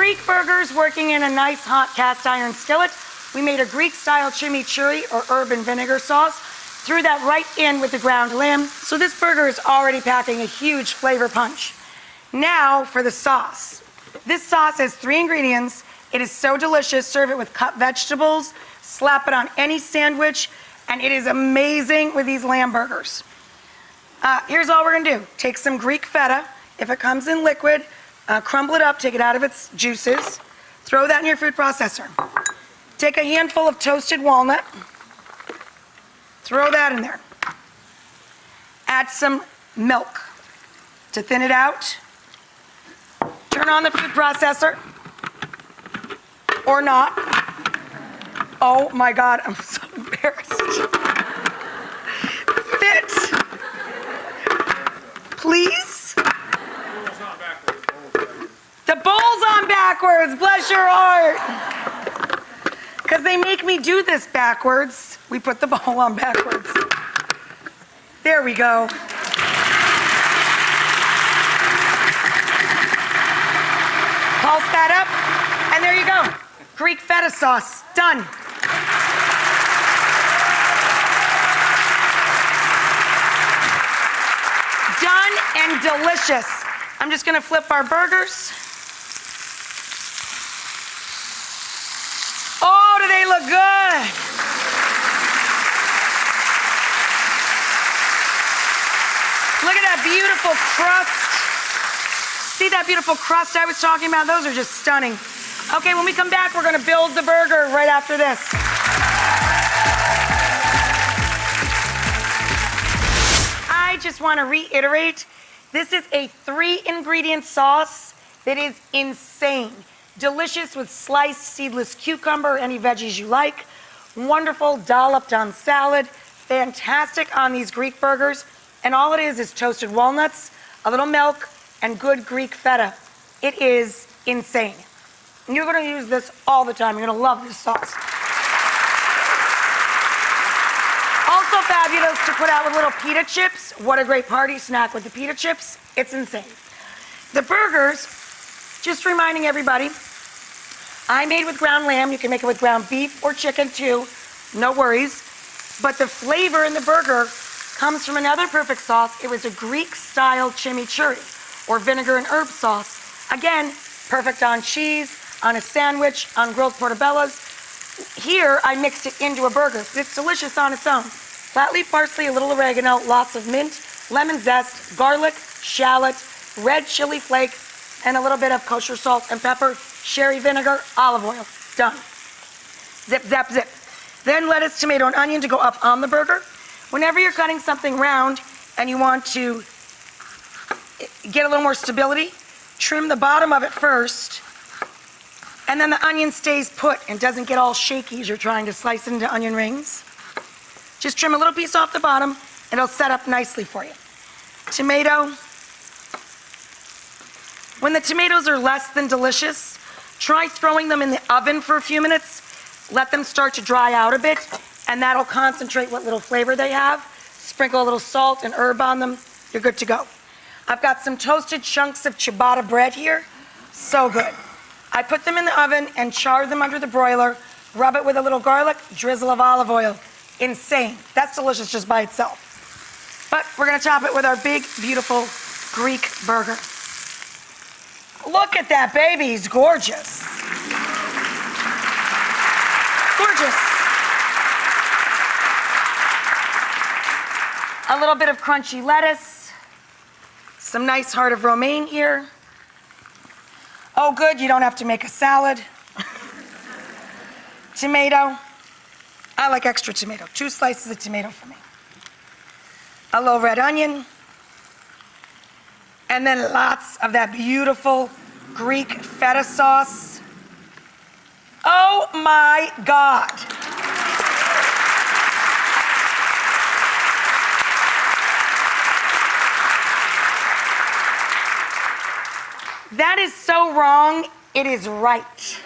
Greek burgers working in a nice hot cast iron skillet. We made a Greek-style chimichurri or herb and vinegar sauce. Threw that right in with the ground lamb. So this burger is already packing a huge flavor punch. Now for the sauce. This sauce has 3 ingredients. It is so delicious. Serve it with cut vegetables, slap it on any sandwich, and it is amazing with these lamb burgers. Here's all we're gonna do. Take some Greek feta. If it comes in liquid, crumble it up, take it out of its juices. Throw that in your food processor. Take a handful of toasted walnut. Throw that in there. Add some milk to thin it out. Turn on the food processor. Or not. Oh my God, I'm so embarrassed. Fit. Please. The bowl's on backwards, bless your heart. Because they make me do this backwards. We put the bowl on backwards. There we go. Pulse that up, and there you go. Greek feta sauce, done. Done and delicious. I'm just gonna flip our burgers. Oh, do they look good? Look at that beautiful crust. See that beautiful crust I was talking about? Those are just stunning. Okay, when we come back, we're gonna build the burger right after this. I just wanna reiterate, this is a 3-ingredient sauce that is insane. Delicious with sliced seedless cucumber, any veggies you like. Wonderful dolloped on salad. Fantastic on these Greek burgers. And all it is toasted walnuts, a little milk, and good Greek feta. It is insane. And you're gonna use this all the time. You're gonna love this sauce. Also fabulous to put out with little pita chips. What a great party snack with the pita chips. It's insane. The burgers, just reminding everybody, I made with ground lamb. You can make it with ground beef or chicken too. No worries. But the flavor in the burger comes from another perfect sauce. It was a Greek-style chimichurri or vinegar and herb sauce. Again, perfect on cheese, on a sandwich, on grilled portobellos. Here, I mixed it into a burger. It's delicious on its own. Flat leaf parsley, a little oregano, lots of mint, lemon zest, garlic, shallot, red chili flake, and a little bit of kosher salt and pepper, sherry vinegar, olive oil. Done. Zip, zap, zip. Then lettuce, tomato, and onion to go up on the burger. Whenever you're cutting something round and you want to get a little more stability, trim the bottom of it first, and then the onion stays put and doesn't get all shaky as you're trying to slice it into onion rings. Just trim a little piece off the bottom and it'll set up nicely for you. Tomato. When the tomatoes are less than delicious, try throwing them in the oven for a few minutes. Let them start to dry out a bit, and that'll concentrate what little flavor they have. Sprinkle a little salt and herb on them. You're good to go. I've got some toasted chunks of ciabatta bread here. So good. I put them in the oven and char them under the broiler. Rub it with a little garlic, drizzle of olive oil. Insane. That's delicious just by itself. But we're gonna top it with our big, beautiful Greek burger. Look at that baby, he's gorgeous. Gorgeous. A little bit of crunchy lettuce. Some nice heart of romaine here. Oh good, you don't have to make a salad. Tomato. I like extra tomato. 2 slices of tomato for me. A little red onion. And then lots of that beautiful Greek feta sauce. Oh my God. That is so wrong, it is right.